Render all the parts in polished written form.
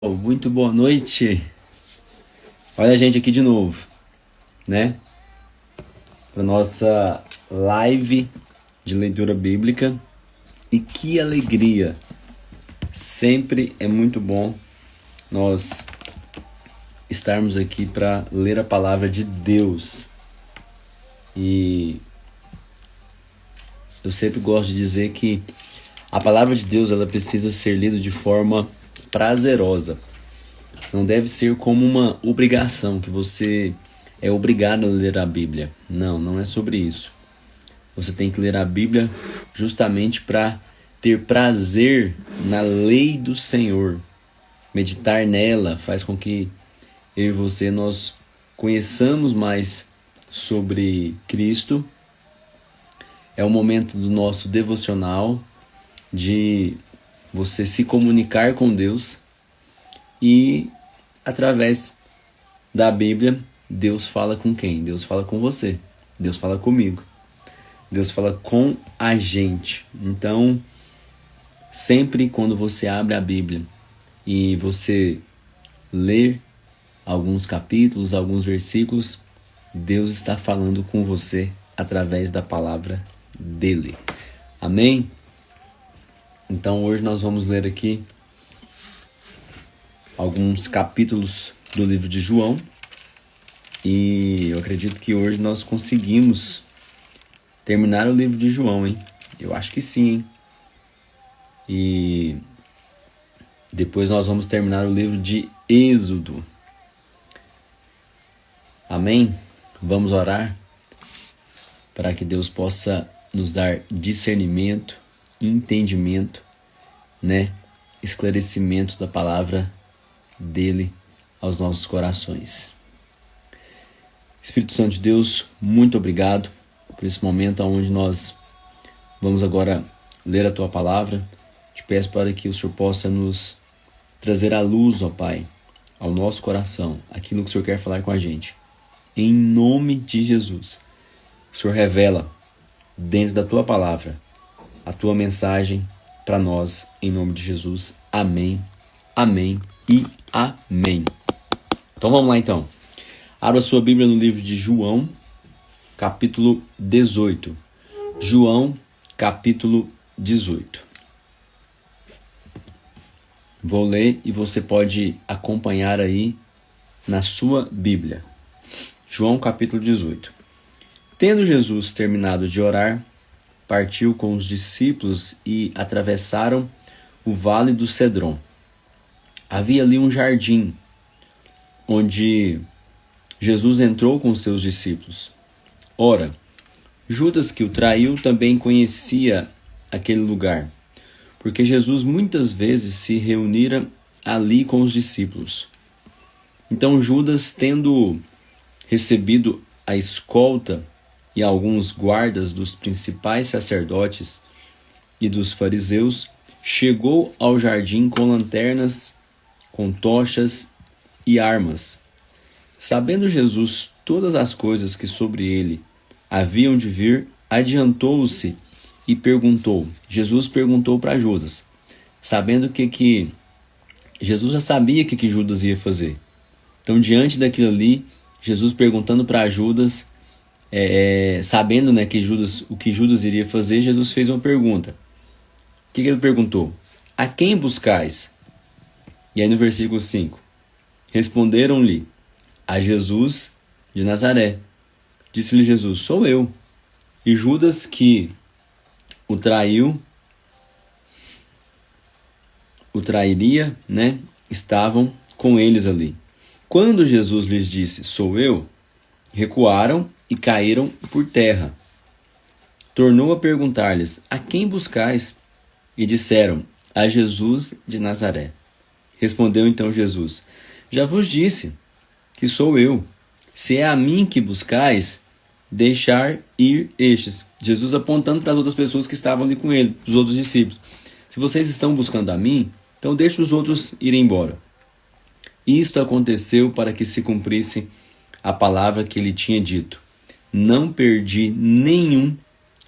Muito boa noite. Olha a gente aqui de novo, né? Para nossa live de leitura bíblica. E que alegria! Sempre é muito bom nós estarmos aqui para ler a palavra de Deus. E eu sempre gosto de dizer que a palavra de Deus ela precisa ser lida de forma prazerosa. Não deve ser como uma obrigação, que você é obrigado a ler a Bíblia. Não é sobre isso. Você tem que ler a Bíblia justamente para ter prazer na lei do Senhor. Meditar nela faz com que eu e você nós conheçamos mais sobre Cristo. É o momento do nosso devocional, de você se comunicar com Deus e através da Bíblia, Deus fala com quem? Deus fala com você, Deus fala comigo, Deus fala com a gente. Então, sempre quando você abre a Bíblia e você lê alguns capítulos, alguns versículos, Deus está falando com você através da palavra dele. Amém? Então hoje nós vamos ler aqui alguns capítulos do livro de João e eu acredito que hoje nós conseguimos terminar o livro de João, hein? Eu acho que sim, hein? E depois nós vamos terminar o livro de Êxodo. Amém? Vamos orar para que Deus possa nos dar discernimento, entendimento, né? Esclarecimento da palavra dele aos nossos corações. Espírito Santo de Deus, muito obrigado por esse momento onde nós vamos agora ler a tua palavra. Te peço para que o Senhor possa nos trazer à luz, ó Pai, ao nosso coração, aquilo que o Senhor quer falar com a gente. Em nome de Jesus, o Senhor revela dentro da tua palavra a tua mensagem para nós, em nome de Jesus. Amém, amém e amém. Então vamos lá então. Abra sua Bíblia no livro de João, capítulo 18. João, capítulo 18. Vou ler e você pode acompanhar aí na sua Bíblia. João, capítulo 18. Tendo Jesus terminado de orar, partiu com os discípulos e atravessaram o vale do Cedron. Havia ali um jardim, onde Jesus entrou com seus discípulos. Ora, Judas, que o traiu, também conhecia aquele lugar, porque Jesus muitas vezes se reunira ali com os discípulos. Então Judas, tendo recebido a escolta e alguns guardas dos principais sacerdotes e dos fariseus, chegou ao jardim com lanternas, com tochas e armas. Sabendo Jesus todas as coisas que sobre ele haviam de vir, adiantou-se e perguntou. Jesus perguntou para Judas, sabendo que Jesus já sabia o que Judas ia fazer. Então, diante daquilo ali, Jesus perguntando para Judas, sabendo, né, o que Judas iria fazer, Jesus fez uma pergunta. O que ele perguntou? A quem buscais? E aí no versículo 5, responderam-lhe, a Jesus de Nazaré. Disse-lhe Jesus, sou eu. E Judas, que o trairia, né, estavam com eles ali. Quando Jesus lhes disse, sou eu, recuaram e caíram por terra. Tornou a perguntar-lhes, a quem buscais? E disseram, a Jesus de Nazaré. Respondeu então Jesus, já vos disse que sou eu. Se é a mim que buscais, deixar ir estes. Jesus apontando para as outras pessoas que estavam ali com ele, os outros discípulos. Se vocês estão buscando a mim, então deixe os outros irem embora. Isto aconteceu para que se cumprisse a palavra que ele tinha dito. Não perdi nenhum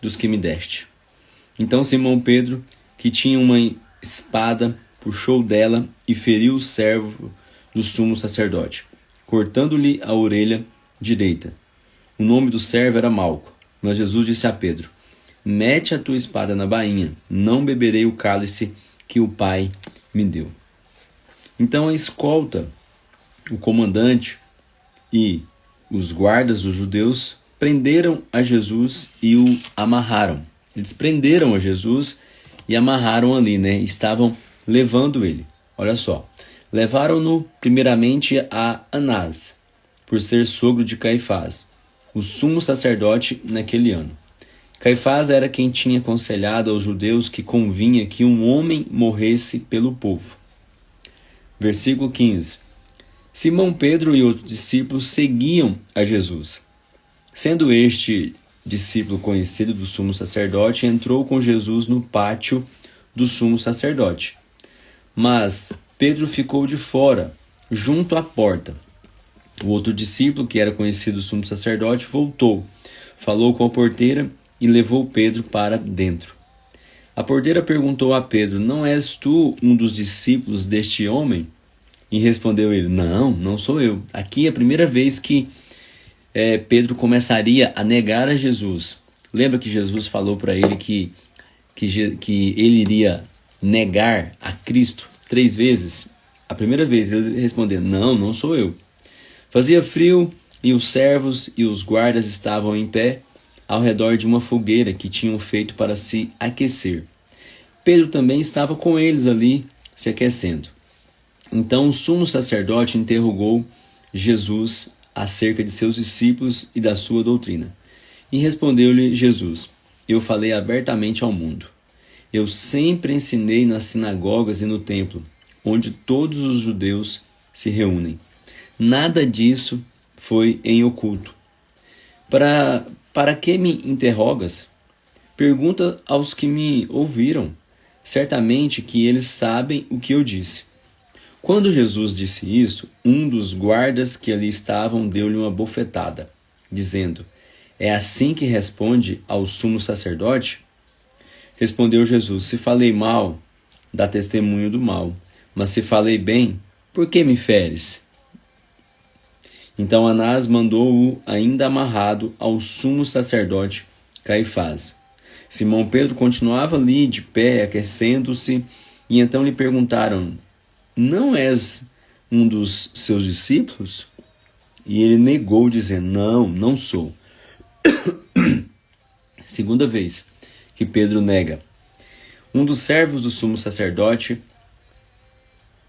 dos que me deste. Então Simão Pedro, que tinha uma espada, puxou dela e feriu o servo do sumo sacerdote, cortando-lhe a orelha direita. O nome do servo era Malco. Mas Jesus disse a Pedro: mete a tua espada na bainha, não beberei o cálice que o Pai me deu. Então a escolta, o comandante e os guardas dos judeus prenderam a Jesus e o amarraram. Eles prenderam a Jesus e amarraram ali, Estavam levando ele. Olha só. Levaram-no primeiramente a Anás, por ser sogro de Caifás, o sumo sacerdote naquele ano. Caifás era quem tinha aconselhado aos judeus que convinha que um homem morresse pelo povo. Versículo 15. Simão Pedro e outros discípulos seguiam a Jesus. Sendo este discípulo conhecido do sumo sacerdote, entrou com Jesus no pátio do sumo sacerdote. Mas Pedro ficou de fora, junto à porta. O outro discípulo, que era conhecido do sumo sacerdote, voltou, falou com a porteira e levou Pedro para dentro. A porteira perguntou a Pedro: não és tu um dos discípulos deste homem? E respondeu ele: não sou eu. Aqui é a primeira vez que Pedro começaria a negar a Jesus. Lembra que Jesus falou para ele que ele iria negar a Cristo 3 vezes? A primeira vez ele respondeu: não sou eu. Fazia frio e os servos e os guardas estavam em pé ao redor de uma fogueira que tinham feito para se aquecer. Pedro também estava com eles ali, se aquecendo. Então o sumo sacerdote interrogou Jesus acerca de seus discípulos e da sua doutrina. E respondeu-lhe Jesus: eu falei abertamente ao mundo. Eu sempre ensinei nas sinagogas e no templo, onde todos os judeus se reúnem. Nada disso foi em oculto. Para que me interrogas? Pergunta aos que me ouviram. Certamente que eles sabem o que eu disse. Quando Jesus disse isto, um dos guardas que ali estavam deu-lhe uma bofetada, dizendo: é assim que responde ao sumo sacerdote? Respondeu Jesus: se falei mal, dá testemunho do mal. Mas se falei bem, por que me feres? Então Anás mandou-o ainda amarrado ao sumo sacerdote Caifás. Simão Pedro continuava ali de pé, aquecendo-se, e então lhe perguntaram: não és um dos seus discípulos? E ele negou, dizendo: não sou. Segunda vez que Pedro nega. Um dos servos do sumo sacerdote,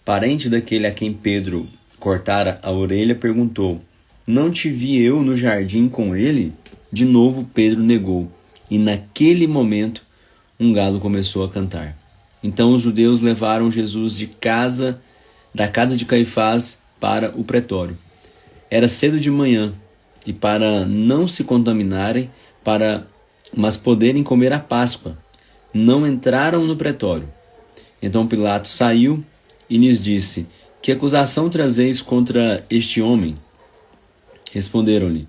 parente daquele a quem Pedro cortara a orelha, perguntou: não te vi eu no jardim com ele? De novo Pedro negou, e naquele momento um galo começou a cantar. Então os judeus levaram Jesus da casa de Caifás para o pretório. Era cedo de manhã, e para não se contaminarem, mas poderem comer a Páscoa, não entraram no pretório. Então Pilatos saiu e lhes disse: que acusação trazeis contra este homem? Responderam-lhe: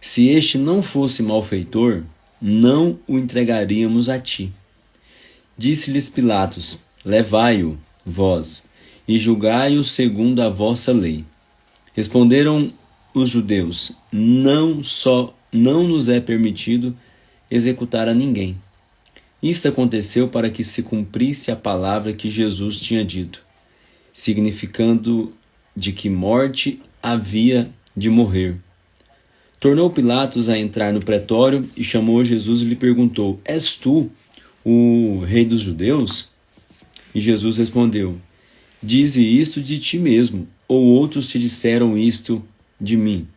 se este não fosse malfeitor, não o entregaríamos a ti. Disse-lhes Pilatos: levai-o, vós, e julgai-o segundo a vossa lei. Responderam os judeus: não nos é permitido executar a ninguém. Isto aconteceu para que se cumprisse a palavra que Jesus tinha dito, significando de que morte havia de morrer. Tornou Pilatos a entrar no pretório e chamou Jesus e lhe perguntou: és tu o rei dos judeus? E Jesus respondeu: dize isto de ti mesmo, ou outros te disseram isto de mim?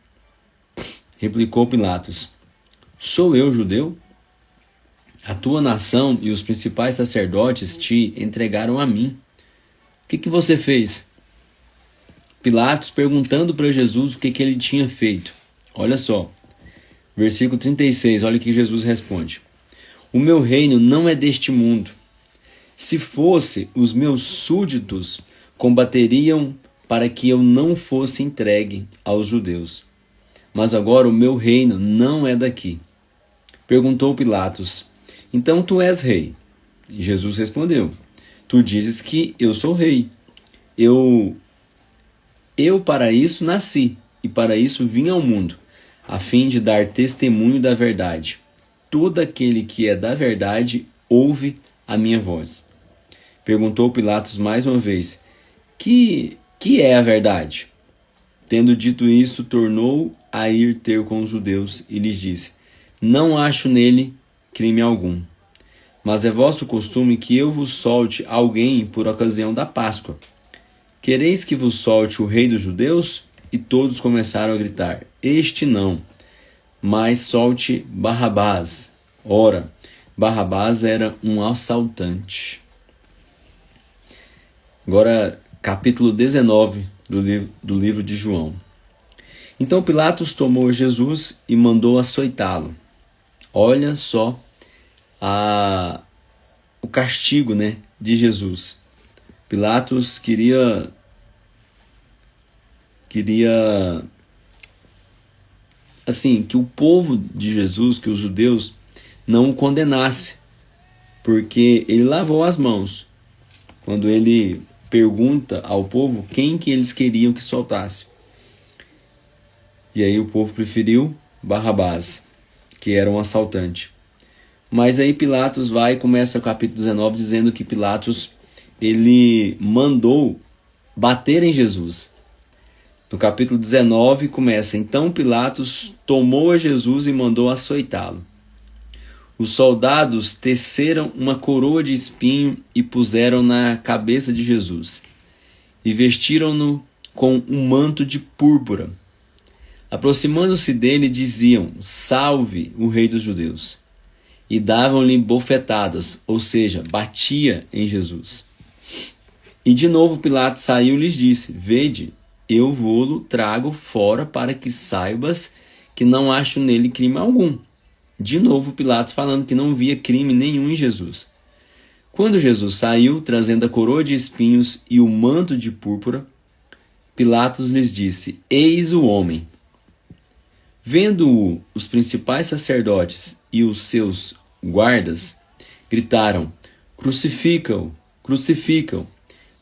Replicou Pilatos: sou eu judeu? A tua nação e os principais sacerdotes te entregaram a mim. O que você fez? Pilatos perguntando para Jesus o que ele tinha feito. Olha só, versículo 36, olha o que Jesus responde: o meu reino não é deste mundo. Se fosse, os meus súditos combateriam para que eu não fosse entregue aos judeus. Mas agora o meu reino não é daqui. Perguntou Pilatos: então tu és rei? E Jesus respondeu: Tu dizes que eu sou rei. Eu para isso nasci, e para isso vim ao mundo, a fim de dar testemunho da verdade. Todo aquele que é da verdade ouve a minha voz. Perguntou Pilatos mais uma vez: Que é a verdade? Tendo dito isso, tornou a ir ter com os judeus e lhes disse: Não acho nele crime algum. Mas é vosso costume que eu vos solte alguém por ocasião da Páscoa. Quereis que vos solte o rei dos judeus? E todos começaram a gritar: Este não, mas solte Barrabás. Ora, Barrabás era um assaltante. Agora, capítulo 19 do livro de João. Então Pilatos tomou Jesus e mandou açoitá-lo. Olha só o castigo, de Jesus. Pilatos queria assim, que o povo de Jesus, que os judeus, não o condenasse, porque ele lavou as mãos quando ele pergunta ao povo quem que eles queriam que soltasse. E aí o povo preferiu Barrabás, que era um assaltante. Mas aí Pilatos vai e começa o capítulo 19 dizendo que Pilatos ele mandou bater em Jesus. No capítulo 19 começa: Então Pilatos tomou a Jesus e mandou açoitá-lo. Os soldados teceram uma coroa de espinho e puseram na cabeça de Jesus, e vestiram-no com um manto de púrpura. Aproximando-se dele, diziam: Salve o Rei dos Judeus! E davam-lhe bofetadas, ou seja, batia em Jesus. E de novo Pilatos saiu e lhes disse: Vede, eu vô-lo trago fora para que saibas que não acho nele crime algum. De novo Pilatos falando que não via crime nenhum em Jesus. Quando Jesus saiu, trazendo a coroa de espinhos e o manto de púrpura, Pilatos lhes disse: Eis o homem. Vendo-o, os principais sacerdotes e os seus guardas gritaram: Crucificam-o, crucificam-o.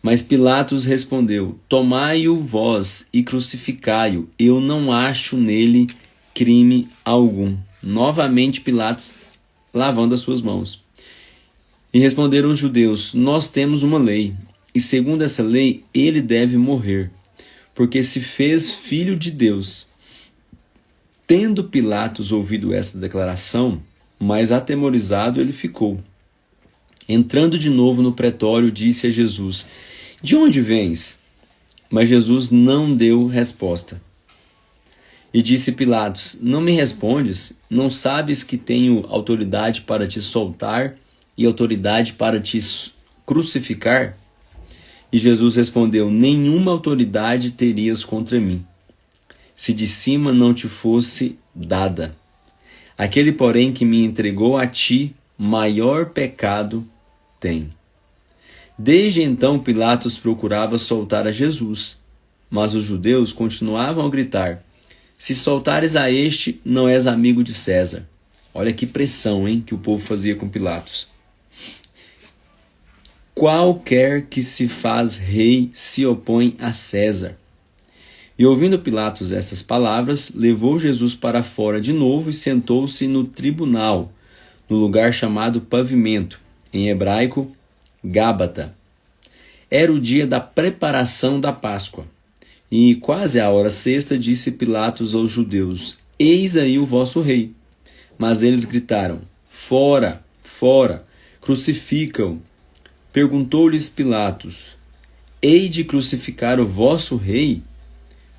Mas Pilatos respondeu: Tomai-o vós e crucificai-o. Eu não acho nele crime algum. Novamente Pilatos lavando as suas mãos. E responderam os judeus: Nós temos uma lei, e segundo essa lei ele deve morrer, porque se fez filho de Deus. Tendo Pilatos ouvido essa declaração, mais atemorizado ele ficou. Entrando de novo no pretório, disse a Jesus: De onde vens? Mas Jesus não deu resposta. E disse Pilatos: Não me respondes? Não sabes que tenho autoridade para te soltar e autoridade para te crucificar? E Jesus respondeu: Nenhuma autoridade terias contra mim, se de cima não te fosse dada. Aquele, porém, que me entregou a ti, maior pecado tem. Desde então Pilatos procurava soltar a Jesus, mas os judeus continuavam a gritar: Se soltares a este, não és amigo de César. Olha que pressão, que o povo fazia com Pilatos. Qualquer que se faz rei se opõe a César. E ouvindo Pilatos essas palavras, levou Jesus para fora de novo e sentou-se no tribunal, no lugar chamado Pavimento, em hebraico, Gábata. Era o dia da preparação da Páscoa. E quase à hora sexta disse Pilatos aos judeus: Eis aí o vosso rei. Mas eles gritaram: Fora, fora, crucificam. Perguntou-lhes Pilatos: Hei de crucificar o vosso rei?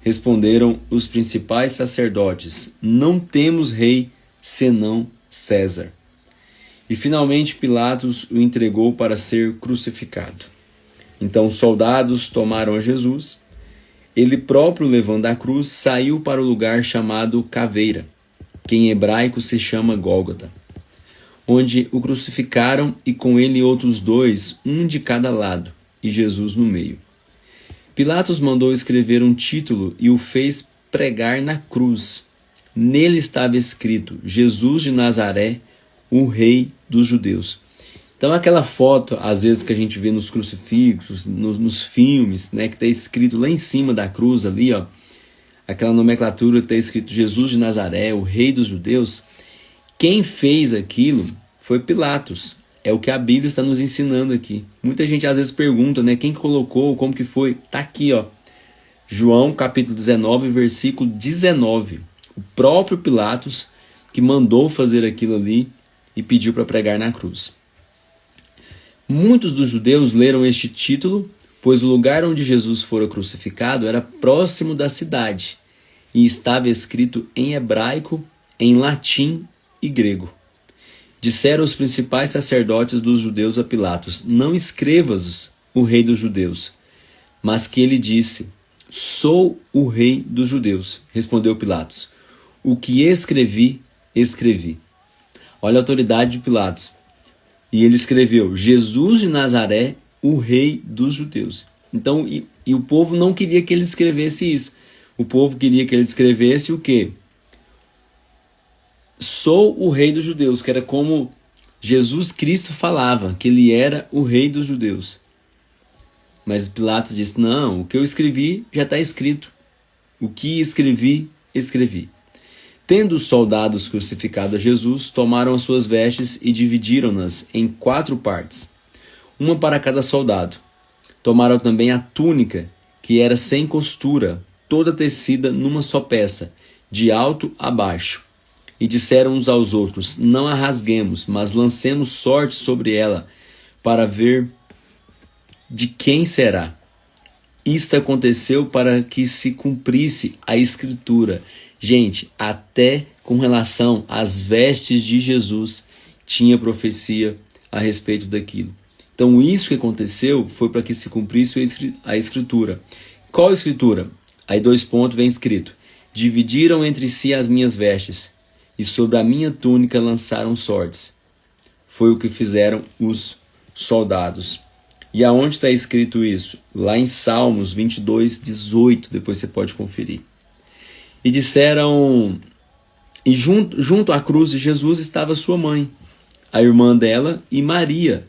Responderam os principais sacerdotes: Não temos rei senão César. E finalmente Pilatos o entregou para ser crucificado. Então os soldados tomaram a Jesus. Ele próprio, levando a cruz, saiu para o lugar chamado Caveira, que em hebraico se chama Gólgota, onde o crucificaram e com ele outros dois, um de cada lado, e Jesus no meio. Pilatos mandou escrever um título e o fez pregar na cruz. Nele estava escrito: Jesus de Nazaré, o Rei dos Judeus. Então aquela foto, às vezes, que a gente vê nos crucifixos, nos filmes, né, que está escrito lá em cima da cruz ali, ó, aquela nomenclatura que está escrito Jesus de Nazaré, o Rei dos Judeus, quem fez aquilo foi Pilatos. É o que a Bíblia está nos ensinando aqui. Muita gente às vezes pergunta, né, quem colocou, como que foi? Tá aqui, ó. João capítulo 19, versículo 19. O próprio Pilatos que mandou fazer aquilo ali e pediu para pregar na cruz. Muitos dos judeus leram este título, pois o lugar onde Jesus fora crucificado era próximo da cidade e estava escrito em hebraico, em latim e grego. Disseram os principais sacerdotes dos judeus a Pilatos: não escrevas o rei dos judeus. Mas que ele disse: sou o rei dos judeus. Respondeu Pilatos: o que escrevi, escrevi. Olha a autoridade de Pilatos. E ele escreveu: Jesus de Nazaré, o rei dos judeus. Então, e o povo não queria que ele escrevesse isso. O povo queria que ele escrevesse o quê? Sou o rei dos judeus, que era como Jesus Cristo falava, que ele era o rei dos judeus. Mas Pilatos disse: não, o que eu escrevi já está escrito. O que escrevi, escrevi. Tendo os soldados crucificado a Jesus, tomaram as suas vestes e dividiram-nas em 4 partes, uma para cada soldado. Tomaram também a túnica, que era sem costura, toda tecida numa só peça, de alto a baixo. E disseram uns aos outros: não a rasguemos, mas lancemos sorte sobre ela, para ver de quem será. Isto aconteceu para que se cumprisse a Escritura. Gente, até com relação às vestes de Jesus, tinha profecia a respeito daquilo. Então, isso que aconteceu foi para que se cumprisse a Escritura. Qual Escritura? Aí 2 pontos vem escrito: dividiram entre si as minhas vestes, e sobre a minha túnica lançaram sortes. Foi o que fizeram os soldados. E aonde está escrito isso? Lá em Salmos 22, 18, depois você pode conferir. E disseram, e junto à cruz de Jesus estava sua mãe, a irmã dela, e Maria,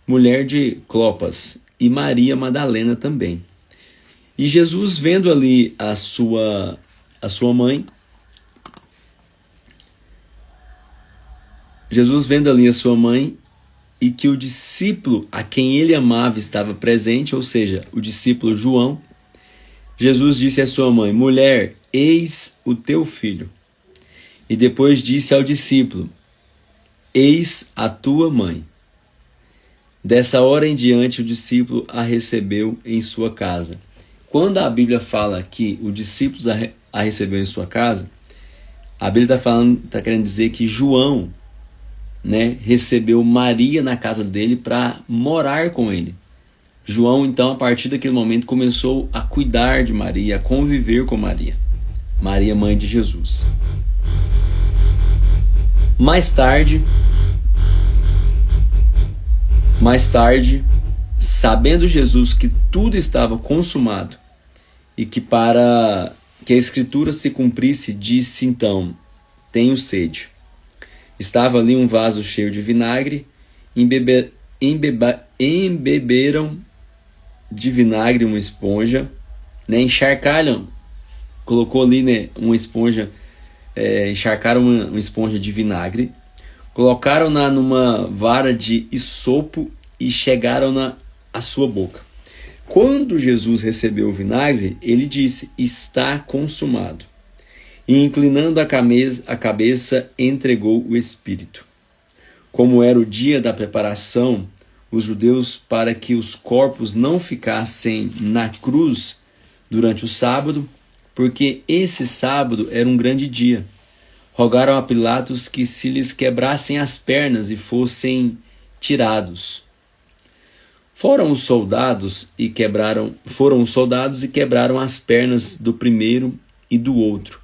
mulher de Clopas, e Maria Madalena também. E Jesus, vendo ali a sua mãe, e que o discípulo a quem ele amava estava presente, ou seja, o discípulo João, Jesus disse à sua mãe: mulher, eis o teu filho. E depois disse ao discípulo: eis a tua mãe. Dessa hora em diante, o discípulo a recebeu em sua casa. Quando a Bíblia fala que o discípulo a recebeu em sua casa, a Bíblia está querendo dizer que João, né, recebeu Maria na casa dele para morar com ele. João, então, a partir daquele momento, começou a cuidar de Maria, a conviver com Maria. Maria, mãe de Jesus. Mais tarde, sabendo Jesus que tudo estava consumado e que para que a Escritura se cumprisse, disse então: tenho sede. Estava ali um vaso cheio de vinagre, embeberam de vinagre uma esponja, né, encharcaram, colocou ali, né, uma esponja, encharcaram uma esponja de vinagre, colocaram-na numa vara de hisopo e chegaram-na à sua boca. Quando Jesus recebeu o vinagre, ele disse: está consumado. E inclinando a cabeça, entregou o Espírito. Como era o dia da preparação, os judeus, para que os corpos não ficassem na cruz durante o sábado, porque esse sábado era um grande dia, rogaram a Pilatos que se lhes quebrassem as pernas e fossem tirados. Foram os soldados e quebraram as pernas do primeiro e do outro,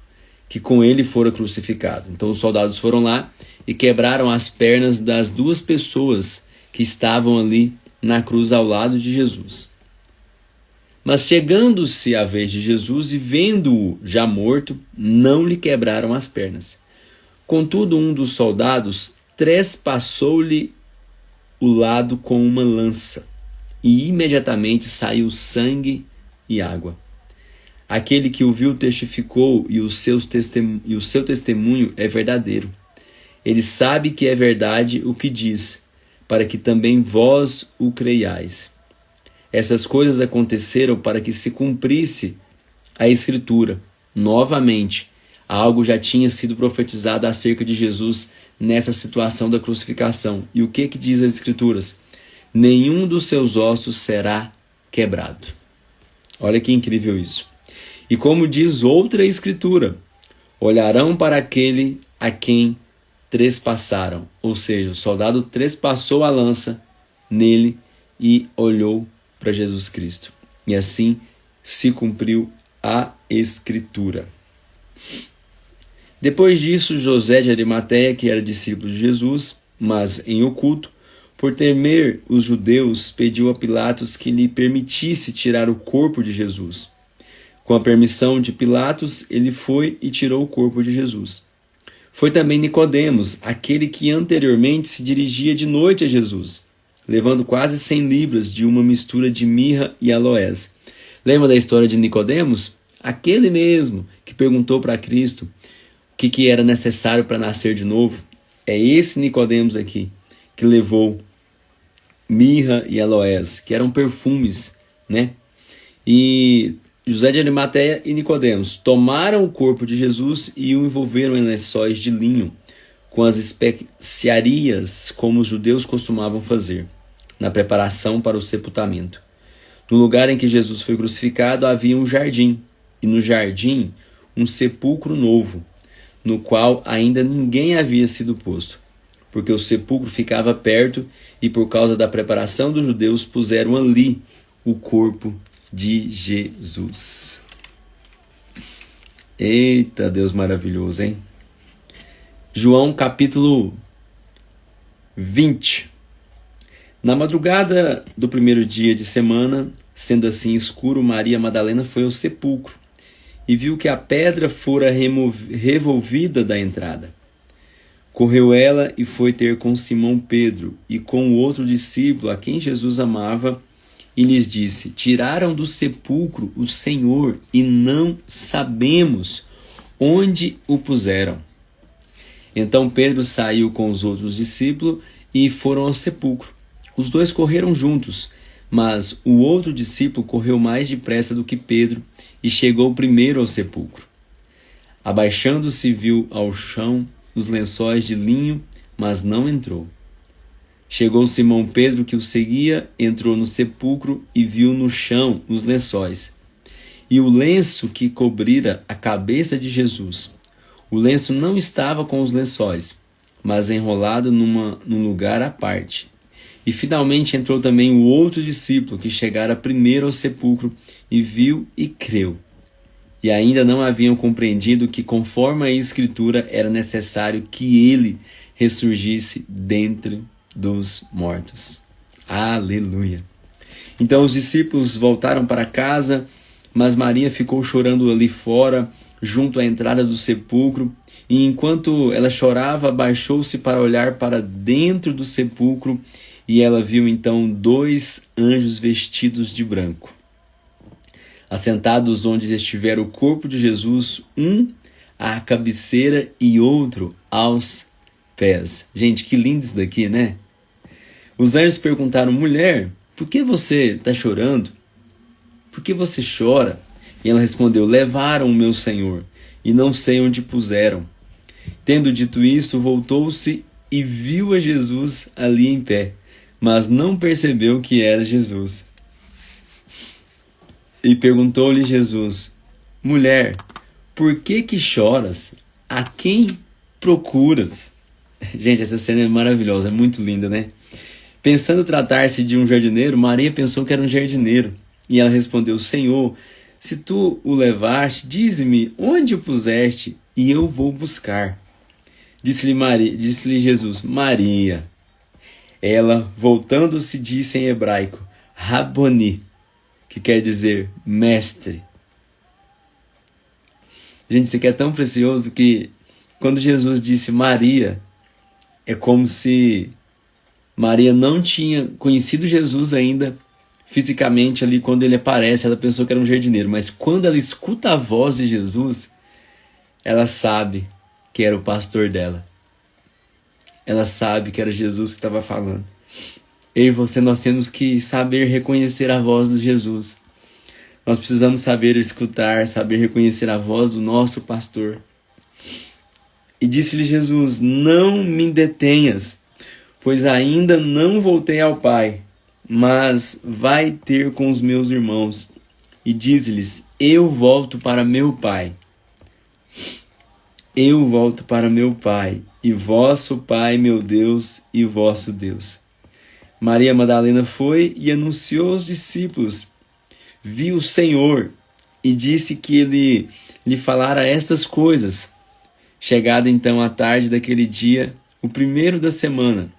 que com ele fora crucificado. Então os soldados foram lá e quebraram as pernas das 2 pessoas que estavam ali na cruz ao lado de Jesus. Mas chegando-se a vez de Jesus e vendo-o já morto, não lhe quebraram as pernas. Contudo, um dos soldados trespassou-lhe o lado com uma lança, e imediatamente saiu sangue e água. Aquele que o viu testificou, e o seu testemunho é verdadeiro. Ele sabe que é verdade o que diz, para que também vós o creiais. Essas coisas aconteceram para que se cumprisse a Escritura. Novamente, algo já tinha sido profetizado acerca de Jesus nessa situação da crucificação. E o que diz as Escrituras? Nenhum dos seus ossos será quebrado. Olha que incrível isso. E como diz outra Escritura, olharão para aquele a quem trespassaram. Ou seja, o soldado trespassou a lança nele e olhou para Jesus Cristo. E assim se cumpriu a Escritura. Depois disso, José de Arimateia, que era discípulo de Jesus, mas em oculto, por temer os judeus, pediu a Pilatos que lhe permitisse tirar o corpo de Jesus. Com a permissão de Pilatos, ele foi e tirou o corpo de Jesus. Foi também Nicodemos, aquele que anteriormente se dirigia de noite a Jesus, levando quase 100 libras de uma mistura de mirra e aloés. Lembra da história de Nicodemos? Aquele mesmo que perguntou para Cristo o que era necessário para nascer de novo. É esse Nicodemos aqui que levou mirra e aloés, que eram perfumes, né? E José de Arimateia e Nicodemos tomaram o corpo de Jesus e o envolveram em lençóis de linho, com as especiarias como os judeus costumavam fazer, na preparação para o sepultamento. No lugar em que Jesus foi crucificado havia um jardim, e no jardim um sepulcro novo, no qual ainda ninguém havia sido posto, porque o sepulcro ficava perto e por causa da preparação dos judeus puseram ali o corpo de Jesus. Eita, Deus maravilhoso, hein? João capítulo 20. Na madrugada do primeiro dia de semana, sendo assim escuro, Maria Madalena foi ao sepulcro e viu que a pedra fora revolvida da entrada. Correu ela e foi ter com Simão Pedro e com o outro discípulo a quem Jesus amava, e lhes disse: tiraram do sepulcro o Senhor e não sabemos onde o puseram. Então Pedro saiu com os outros discípulos e foram ao sepulcro. Os dois correram juntos, mas o outro discípulo correu mais depressa do que Pedro e chegou primeiro ao sepulcro. Abaixando-se, viu ao chão os lençóis de linho, mas não entrou. Chegou Simão Pedro, que o seguia, entrou no sepulcro e viu no chão os lençóis e o lenço que cobrira a cabeça de Jesus. O lenço não estava com os lençóis, mas enrolado num lugar à parte. E finalmente entrou também o outro discípulo, que chegara primeiro ao sepulcro e viu e creu. E ainda não haviam compreendido que, conforme a Escritura, era necessário que ele ressurgisse dentre dos mortos. Aleluia! Então os discípulos voltaram para casa, mas Maria ficou chorando ali fora, junto à entrada do sepulcro, e enquanto ela chorava, abaixou-se para olhar para dentro do sepulcro, e ela viu então 2 anjos vestidos de branco, assentados onde estivera o corpo de Jesus, um à cabeceira e outro aos pés. Gente, que lindo isso daqui, né? Os anjos perguntaram: mulher, por que você está chorando? Por que você chora? E ela respondeu: levaram o meu Senhor, e não sei onde puseram. Tendo dito isto, voltou-se e viu a Jesus ali em pé, mas não percebeu que era Jesus. E perguntou-lhe Jesus: mulher, por que choras? A quem procuras? Gente, essa cena é maravilhosa, é muito linda, né? Pensando tratar-se de um jardineiro, Maria pensou que era um jardineiro. E ela respondeu: Senhor, se tu o levaste, dize-me onde o puseste, e eu vou buscar. Disse-lhe Jesus: Maria. Ela, voltando-se, disse em hebraico: Raboni, que quer dizer mestre. Gente, isso aqui é tão precioso que quando Jesus disse Maria, é como se Maria não tinha conhecido Jesus ainda fisicamente ali quando ele aparece. Ela pensou que era um jardineiro, mas quando ela escuta a voz de Jesus, ela sabe que era o pastor dela. Ela sabe que era Jesus que estava falando. Eu e você, nós temos que saber reconhecer a voz de Jesus. Nós precisamos saber escutar, saber reconhecer a voz do nosso pastor. E disse-lhe Jesus: não me detenhas, pois ainda não voltei ao Pai, mas vai ter com os meus irmãos. E diz-lhes: eu volto para meu Pai. Eu volto para meu Pai, e vosso Pai, meu Deus, e vosso Deus. Maria Madalena foi e anunciou aos discípulos: viu o Senhor, e disse que ele lhe falara estas coisas. Chegada então a tarde daquele dia, o primeiro da semana,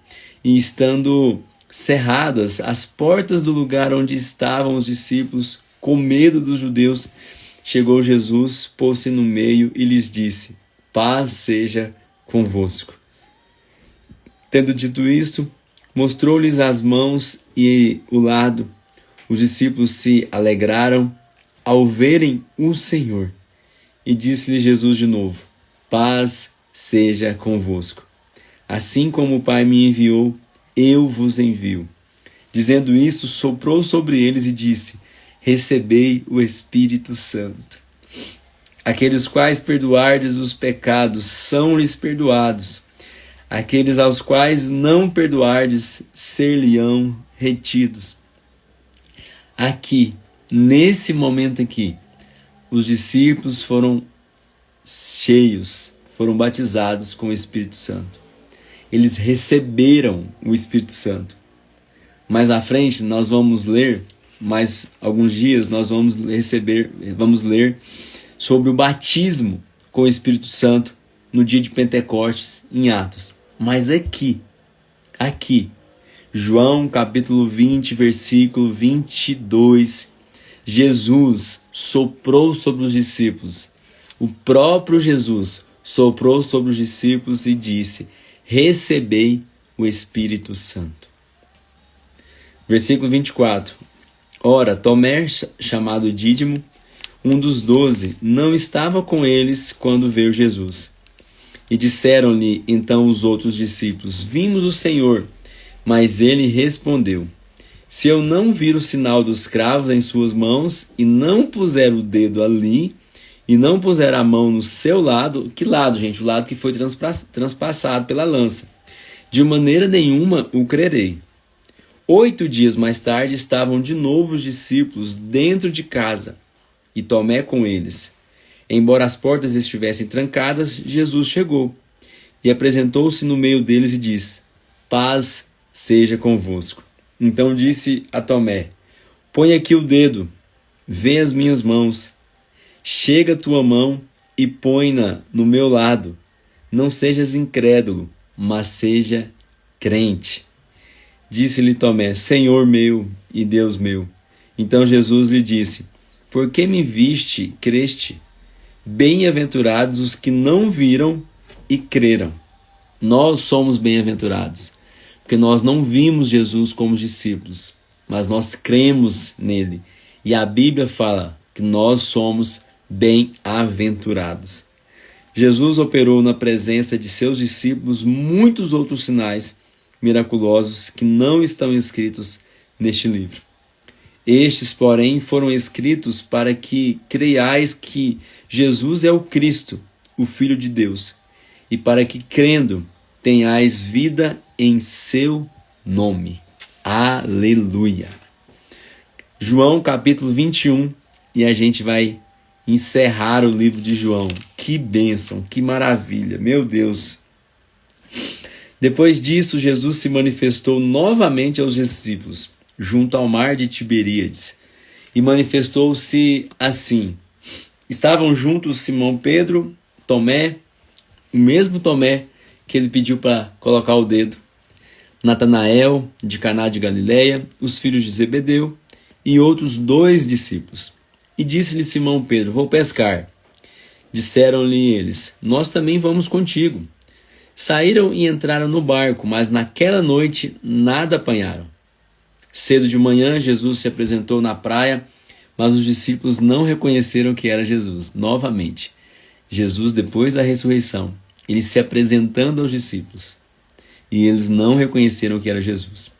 e estando cerradas as portas do lugar onde estavam os discípulos, com medo dos judeus, chegou Jesus, pôs-se no meio e lhes disse: paz seja convosco. Tendo dito isto, mostrou-lhes as mãos e o lado. Os discípulos se alegraram ao verem o Senhor. E disse-lhe Jesus de novo: paz seja convosco. Assim como o Pai me enviou, eu vos envio. Dizendo isso, soprou sobre eles e disse: recebei o Espírito Santo. Aqueles quais perdoardes os pecados, são-lhes perdoados. Aqueles aos quais não perdoardes, ser-lhe-ão retidos. Aqui, nesse momento aqui, os discípulos foram cheios, foram batizados com o Espírito Santo. Eles receberam o Espírito Santo. Mais à frente nós vamos ler, mais alguns dias nós vamos ler sobre o batismo com o Espírito Santo no dia de Pentecostes em Atos. Mas aqui, João capítulo 20, versículo 22, Jesus soprou sobre os discípulos. O próprio Jesus soprou sobre os discípulos e disse: recebei o Espírito Santo. Versículo 24. Ora, Tomé, chamado Dídimo, um dos 12, não estava com eles quando veio Jesus. E disseram-lhe então os outros discípulos: vimos o Senhor. Mas ele respondeu: se eu não vir o sinal dos cravos em suas mãos, e não puser o dedo ali, e não puser a mão no seu lado... Que lado, gente? O lado que foi transpassado pela lança. De maneira nenhuma o crerei. 8 dias mais tarde estavam de novo os discípulos dentro de casa, e Tomé com eles. Embora as portas estivessem trancadas, Jesus chegou, e apresentou-se no meio deles e disse: paz seja convosco. Então disse a Tomé: põe aqui o dedo, vê as minhas mãos. Chega a tua mão e põe-na no meu lado. Não sejas incrédulo, mas seja crente. Disse-lhe Tomé: Senhor meu e Deus meu. Então Jesus lhe disse: por que me viste, creste? Bem-aventurados os que não viram e creram. Nós somos bem-aventurados, porque nós não vimos Jesus como discípulos, mas nós cremos nele. E a Bíblia fala que nós somos bem-aventurados. Jesus operou na presença de seus discípulos muitos outros sinais miraculosos que não estão escritos neste livro. Estes, porém, foram escritos para que creiais que Jesus é o Cristo, o Filho de Deus, e para que, crendo, tenhais vida em seu nome. Aleluia! João capítulo 21, e a gente vai encerrar o livro de João. Que bênção, que maravilha, meu Deus! Depois disso, Jesus se manifestou novamente aos discípulos, junto ao mar de Tiberíades, e manifestou-se assim. Estavam juntos Simão Pedro, Tomé, o mesmo Tomé que ele pediu para colocar o dedo, Natanael, de Caná de Galileia, os filhos de Zebedeu, e outros 2 discípulos. E disse-lhe Simão Pedro: vou pescar. Disseram-lhe eles: nós também vamos contigo. Saíram e entraram no barco, mas naquela noite nada apanharam. Cedo de manhã, Jesus se apresentou na praia, mas os discípulos não reconheceram que era Jesus. Novamente, Jesus, depois da ressurreição, ele se apresentando aos discípulos, e eles não reconheceram que era Jesus.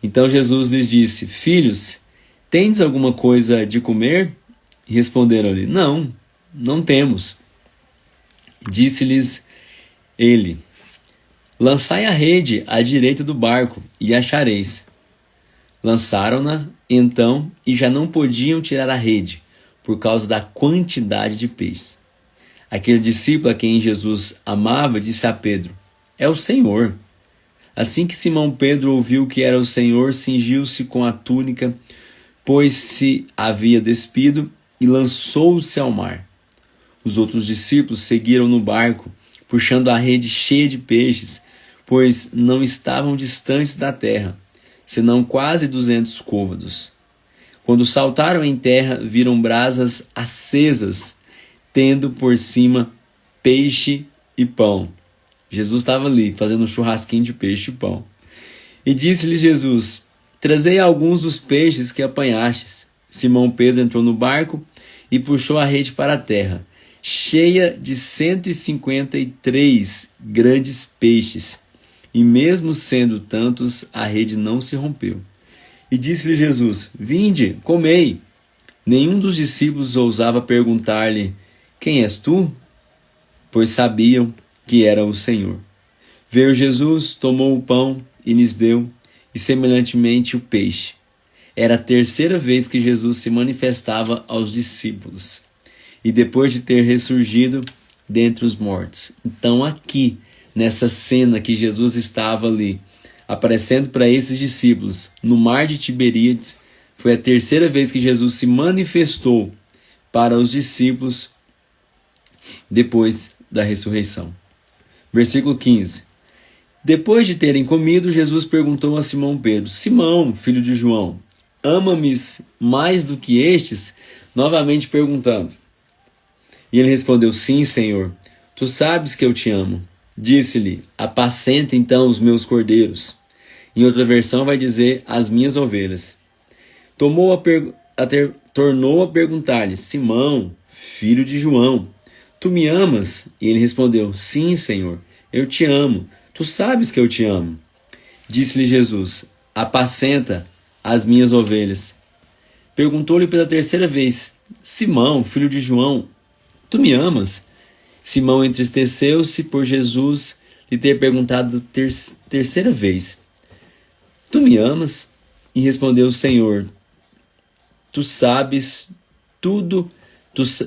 Então Jesus lhes disse: Filhos, tendes alguma coisa de comer? E responderam-lhe: Não, não temos. Disse-lhes ele: Lançai a rede à direita do barco, e achareis. Lançaram-na, então, e já não podiam tirar a rede, por causa da quantidade de peixes. Aquele discípulo a quem Jesus amava disse a Pedro: É o Senhor. Assim que Simão Pedro ouviu que era o Senhor, cingiu-se com a túnica, pois se havia despido, e lançou-se ao mar. Os outros discípulos seguiram no barco, puxando a rede cheia de peixes, pois não estavam distantes da terra, senão quase 200 côvados. Quando saltaram em terra, viram brasas acesas, tendo por cima peixe e pão. Jesus estava ali, fazendo um churrasquinho de peixe e pão. E disse-lhe Jesus: Trazei alguns dos peixes que apanhastes. Simão Pedro entrou no barco e puxou a rede para a terra, cheia de 153 grandes peixes. E mesmo sendo tantos, a rede não se rompeu. E disse-lhe Jesus: Vinde, comei. Nenhum dos discípulos ousava perguntar-lhe: Quem és tu? Pois sabiam que era o Senhor. Veio Jesus, tomou o pão e lhes deu, e semelhantemente o peixe. Era a terceira vez que Jesus se manifestava aos discípulos, e depois de ter ressurgido dentre os mortos. Então aqui, nessa cena que Jesus estava ali, aparecendo para esses discípulos, no mar de Tiberíades, foi a terceira vez que Jesus se manifestou para os discípulos depois da ressurreição. Versículo 15. Depois de terem comido, Jesus perguntou a Simão Pedro: Simão, filho de João, ama-me mais do que estes? Novamente perguntando. E ele respondeu: Sim, Senhor, tu sabes que eu te amo. Disse-lhe: Apacenta então os meus cordeiros. Em outra versão vai dizer: as minhas ovelhas. Tornou a perguntar-lhe: Simão, filho de João, tu me amas? E ele respondeu: Sim, Senhor, eu te amo. Tu sabes que eu te amo. Disse-lhe Jesus: Apacenta as minhas ovelhas. Perguntou-lhe pela terceira vez: Simão, filho de João, tu me amas? Simão entristeceu-se por Jesus lhe ter perguntado terceira vez: Tu me amas? E respondeu o Senhor: Tu sabes tudo.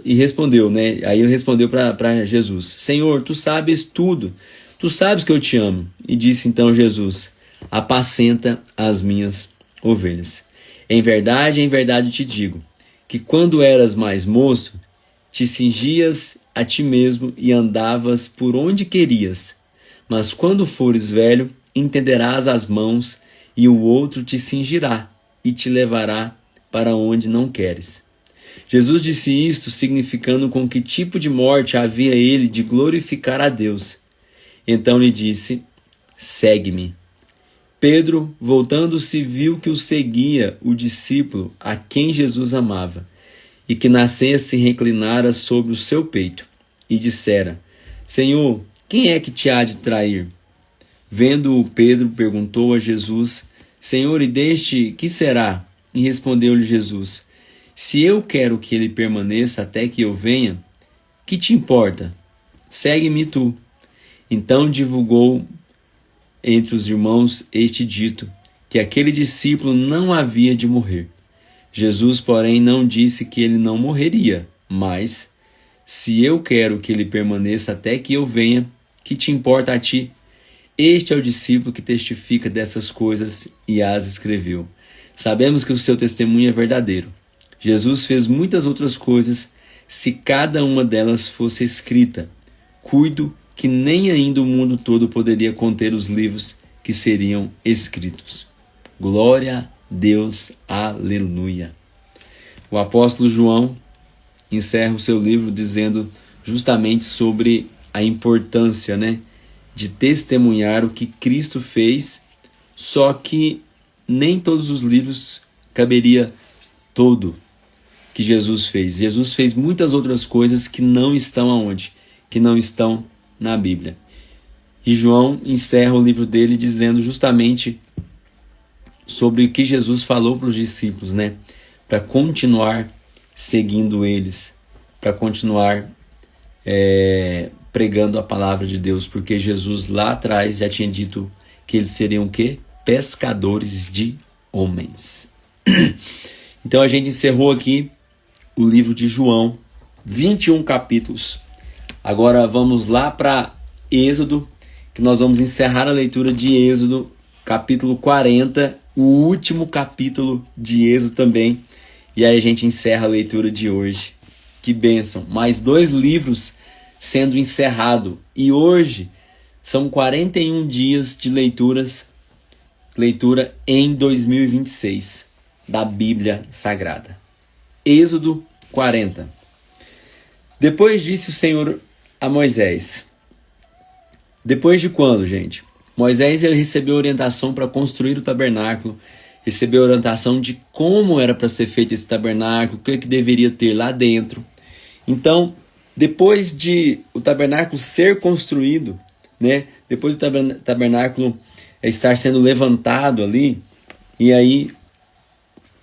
E respondeu, né? Aí ele respondeu para Jesus: Senhor, tu sabes tudo. Tu sabes que eu te amo. E disse então Jesus: Apacenta as minhas ovelhas. Em verdade te digo, que quando eras mais moço, te cingias a ti mesmo e andavas por onde querias. Mas quando fores velho, entenderás as mãos, e o outro te cingirá e te levará para onde não queres. Jesus disse isto, significando com que tipo de morte havia ele de glorificar a Deus. Então lhe disse: Segue-me. Pedro, voltando-se, viu que o seguia o discípulo a quem Jesus amava, e que nascesse se reclinara sobre o seu peito, e dissera: Senhor, quem é que te há de trair? Vendo-o, Pedro perguntou a Jesus: Senhor, e deste que será? E respondeu-lhe Jesus: Se eu quero que ele permaneça até que eu venha, que te importa? Segue-me tu. Então divulgou entre os irmãos este dito, que aquele discípulo não havia de morrer. Jesus, porém, não disse que ele não morreria, mas: Se eu quero que ele permaneça até que eu venha, que te importa a ti? Este é o discípulo que testifica dessas coisas e as escreveu. Sabemos que o seu testemunho é verdadeiro. Jesus fez muitas outras coisas. Se cada uma delas fosse escrita, cuido que nem ainda o mundo todo poderia conter os livros que seriam escritos. Glória a Deus, aleluia. O apóstolo João encerra o seu livro dizendo justamente sobre a importância, de testemunhar o que Cristo fez, só que nem todos os livros caberia todo que Jesus fez. Jesus fez muitas outras coisas que não estão aonde? Que não estão na Bíblia. E João encerra o livro dele dizendo justamente sobre o que Jesus falou para os discípulos, né? Para continuar seguindo eles, para continuar pregando a palavra de Deus, porque Jesus lá atrás já tinha dito que eles seriam o quê? Pescadores de homens. Então a gente encerrou aqui o livro de João, 21 capítulos. Agora vamos lá para Êxodo, que nós vamos encerrar a leitura de Êxodo, capítulo 40, o último capítulo de Êxodo também. E aí a gente encerra a leitura de hoje. Que bênção! Mais 2 livros sendo encerrado. E hoje são 41 dias de leitura em 2026 da Bíblia Sagrada. Êxodo 40. Depois disse o Senhor a Moisés. Depois de quando, gente? Moisés ele recebeu orientação para construir o tabernáculo, recebeu orientação de como era para ser feito esse tabernáculo, o que deveria ter lá dentro. Então, depois de o tabernáculo ser construído, né? Depois do tabernáculo estar sendo levantado ali, e aí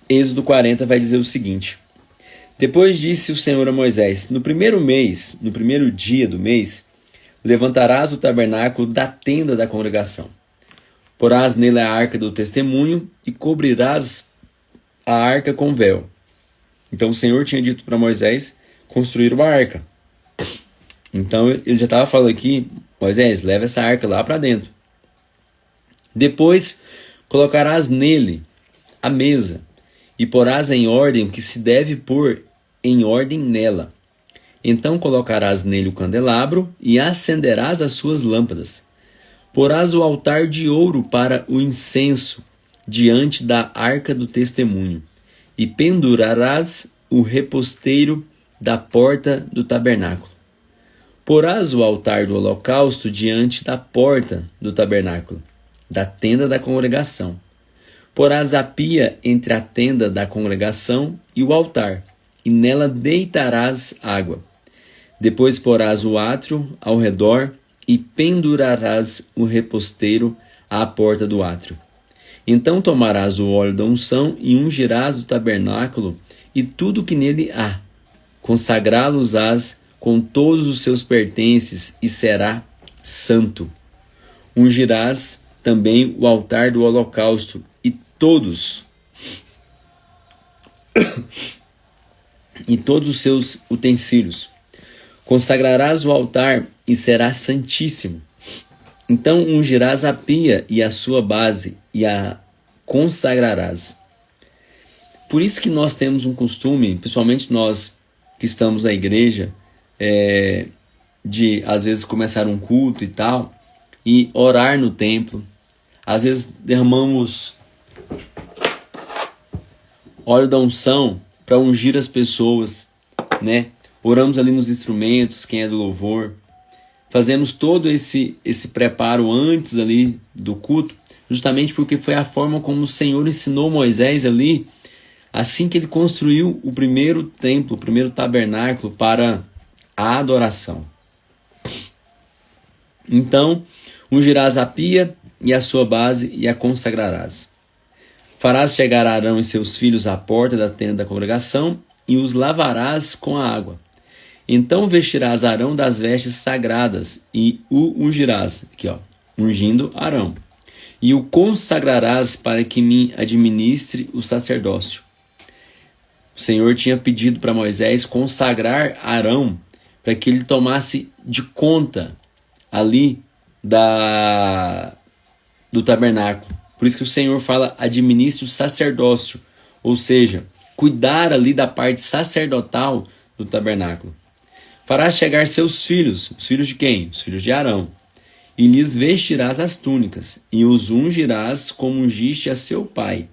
Êxodo 40 vai dizer o seguinte: depois disse o Senhor a Moisés, no primeiro dia do mês, levantarás o tabernáculo da tenda da congregação. Porás nele a arca do testemunho e cobrirás a arca com véu. Então o Senhor tinha dito para Moisés construir uma arca. Então ele já estava falando aqui, Moisés, leva essa arca lá para dentro. Depois colocarás nele a mesa e porás em ordem o que se deve pôr em ordem nela. Então colocarás nele o candelabro e acenderás as suas lâmpadas. Porás o altar de ouro para o incenso diante da arca do testemunho e pendurarás o reposteiro da porta do tabernáculo. Porás o altar do holocausto diante da porta do tabernáculo, da tenda da congregação. Porás a pia entre a tenda da congregação e o altar, e nela deitarás água. Depois porás o átrio ao redor e pendurarás o reposteiro à porta do átrio. Então tomarás o óleo da unção e ungirás o tabernáculo e tudo que nele há. Consagrá-los-ás com todos os seus pertences e será santo. Ungirás também o altar do holocausto e todos os seus utensílios. Consagrarás o altar e será santíssimo. Então ungirás a pia e a sua base e a consagrarás. Por isso que nós temos um costume, principalmente nós que estamos na igreja, de às vezes começar um culto e tal, e orar no templo. Às vezes derramamos óleo da unção para ungir as pessoas, né? Oramos ali nos instrumentos, quem é do louvor. Fazemos todo esse preparo antes ali do culto, justamente porque foi a forma como o Senhor ensinou Moisés ali, assim que ele construiu o primeiro templo, o primeiro tabernáculo para a adoração. Então, ungirás a pia e a sua base e a consagrarás. Farás chegar Arão e seus filhos à porta da tenda da congregação e os lavarás com a água. Então vestirás Arão das vestes sagradas e o ungirás, aqui ó, ungindo Arão, e o consagrarás para que me administre o sacerdócio. O Senhor tinha pedido para Moisés consagrar Arão para que ele tomasse de conta ali do tabernáculo. Por isso que o Senhor fala administre o sacerdócio, ou seja, cuidar ali da parte sacerdotal do tabernáculo. Farás chegar seus filhos, os filhos de quem? Os filhos de Arão, e lhes vestirás as túnicas, e os ungirás como ungiste a seu pai,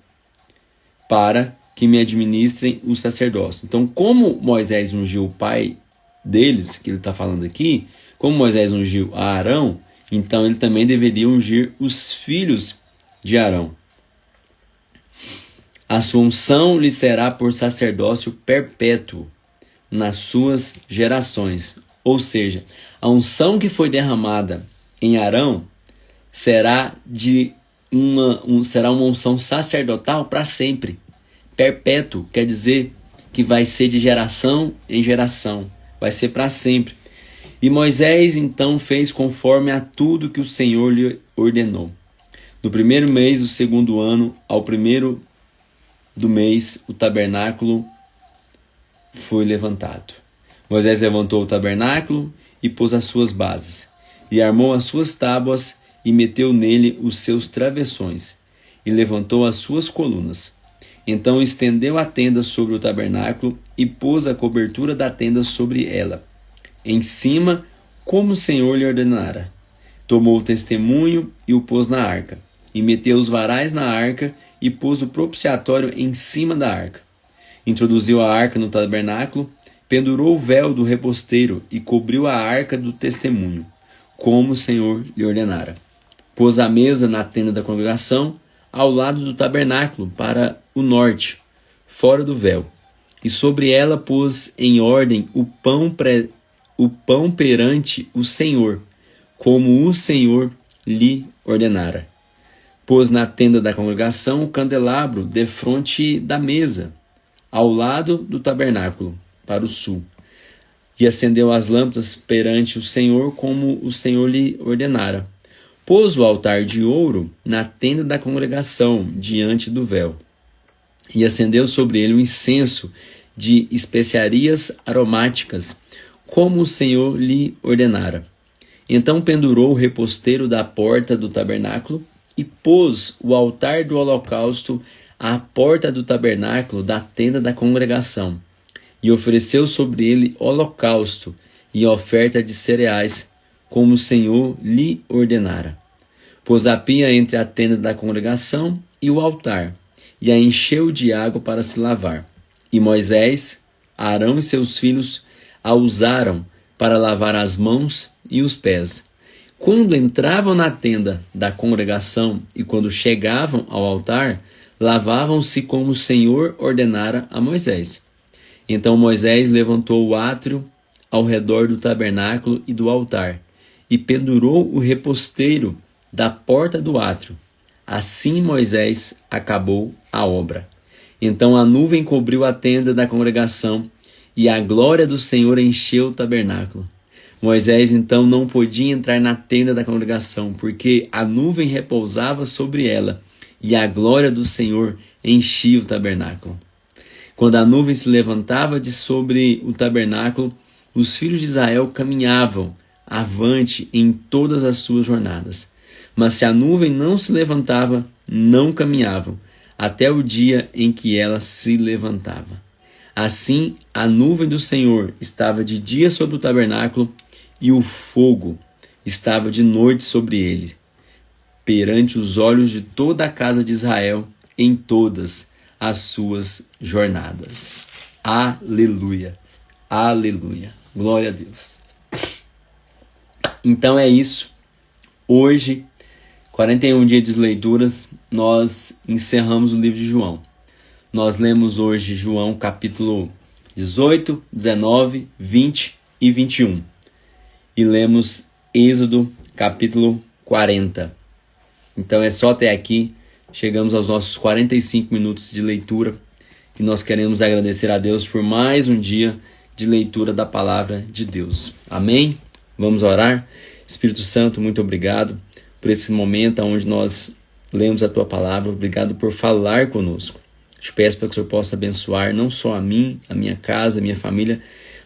para que me administrem o sacerdócio. Então, como Moisés ungiu o pai deles, que ele está falando aqui, como Moisés ungiu a Arão, Então ele também deveria ungir os filhos de Arão. A sua unção lhe será por sacerdócio perpétuo nas suas gerações. Ou seja, a unção que foi derramada em Arão será será uma unção sacerdotal para sempre. Perpétuo quer dizer que vai ser de geração em geração, vai ser para sempre. E Moisés então fez conforme a tudo que o Senhor lhe ordenou. No primeiro mês do segundo ano, ao primeiro do mês, o tabernáculo foi levantado. Moisés levantou o tabernáculo e pôs as suas bases, e armou as suas tábuas, e meteu nele os seus travessões, e levantou as suas colunas. Então estendeu a tenda sobre o tabernáculo, e pôs a cobertura da tenda sobre ela, em cima, como o Senhor lhe ordenara. Tomou o testemunho e o pôs na arca, e meteu os varais na arca, e pôs o propiciatório em cima da arca. Introduziu a arca no tabernáculo, pendurou o véu do reposteiro e cobriu a arca do testemunho, como o Senhor lhe ordenara. Pôs a mesa na tenda da congregação, ao lado do tabernáculo, para o norte, fora do véu, e sobre ela pôs em ordem o pão perante o Senhor, como o Senhor lhe ordenara. Pôs na tenda da congregação o candelabro defronte da mesa, ao lado do tabernáculo, para o sul. E acendeu as lâmpadas perante o Senhor, como o Senhor lhe ordenara. Pôs o altar de ouro na tenda da congregação, diante do véu. E acendeu sobre ele um incenso de especiarias aromáticas, como o Senhor lhe ordenara. Então pendurou o reposteiro da porta do tabernáculo, e pôs o altar do holocausto à porta do tabernáculo da tenda da congregação, e ofereceu sobre ele holocausto e oferta de cereais, como o Senhor lhe ordenara. Pôs a pia entre a tenda da congregação e o altar, e a encheu de água para se lavar. E Moisés, Arão e seus filhos a usaram para lavar as mãos e os pés. Quando entravam na tenda da congregação e quando chegavam ao altar, lavavam-se como o Senhor ordenara a Moisés. Então Moisés levantou o átrio ao redor do tabernáculo e do altar, e pendurou o reposteiro da porta do átrio. Assim Moisés acabou a obra. Então a nuvem cobriu a tenda da congregação, e a glória do Senhor encheu o tabernáculo. Moisés então não podia entrar na tenda da congregação, porque a nuvem repousava sobre ela, e a glória do Senhor enchia o tabernáculo. Quando a nuvem se levantava de sobre o tabernáculo, os filhos de Israel caminhavam avante em todas as suas jornadas. Mas se a nuvem não se levantava, não caminhavam, até o dia em que ela se levantava. Assim, a nuvem do Senhor estava de dia sobre o tabernáculo, e o fogo estava de noite sobre ele, perante os olhos de toda a casa de Israel, em todas as suas jornadas. Aleluia, aleluia, glória a Deus. Então é isso. Hoje, 41 dias de leituras, nós encerramos o livro de João. Nós lemos hoje João capítulo 18, 19, 20 e 21. E lemos Êxodo capítulo 40. Então é só até aqui. Chegamos aos nossos 45 minutos de leitura. E nós queremos agradecer a Deus por mais um dia de leitura da palavra de Deus. Amém? Vamos orar? Espírito Santo, muito obrigado por esse momento onde nós lemos a Tua palavra. Obrigado por falar conosco. Te peço para que o Senhor possa abençoar não só a mim, a minha casa, a minha família,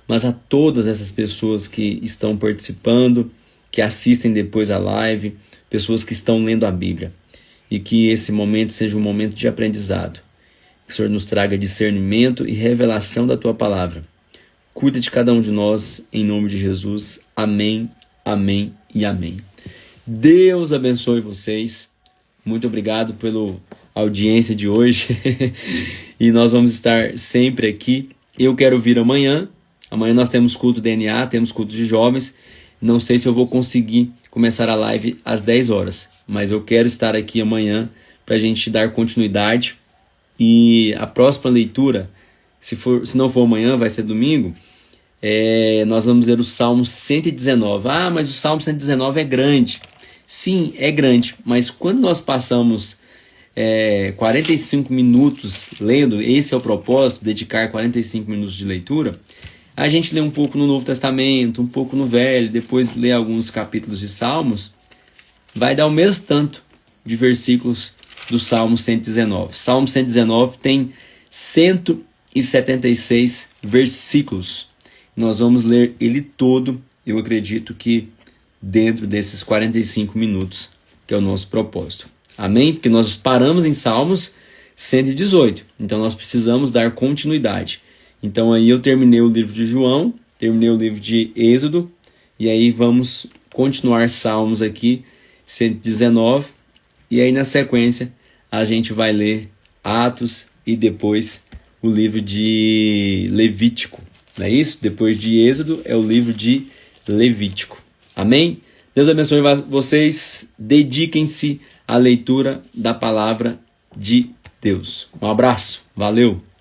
mas a todas essas pessoas que estão participando, que assistem depois a live, pessoas que estão lendo a Bíblia. E que esse momento seja um momento de aprendizado. Que o Senhor nos traga discernimento e revelação da Tua palavra. Cuida de cada um de nós, em nome de Jesus. Amém, amém e amém. Deus abençoe vocês. Muito obrigado pela audiência de hoje. E nós vamos estar sempre aqui. Eu quero vir amanhã. Amanhã nós temos culto DNA, temos culto de jovens. Não sei se eu vou conseguir começar a live às 10 horas. Mas eu quero estar aqui amanhã para a gente dar continuidade. E a próxima leitura, se não for amanhã, vai ser domingo, nós vamos ler o Salmo 119. Ah, mas o Salmo 119 é grande. Sim, é grande, mas quando nós passamos 45 minutos lendo, esse é o propósito, dedicar 45 minutos de leitura, a gente lê um pouco no Novo Testamento, um pouco no Velho, depois lê alguns capítulos de Salmos, vai dar o mesmo tanto de versículos do Salmo 119. Salmo 119 tem 176 versículos. Nós vamos ler ele todo, eu acredito que dentro desses 45 minutos, que é o nosso propósito. Amém? Porque nós paramos em Salmos 118, então nós precisamos dar continuidade. Então aí eu terminei o livro de João, terminei o livro de Êxodo, e aí vamos continuar Salmos aqui, 119, e aí na sequência a gente vai ler Atos e depois o livro de Levítico. Não é isso? Depois de Êxodo é o livro de Levítico. Amém? Deus abençoe vocês. Dediquem-se à leitura da palavra de Deus. Um abraço. Valeu!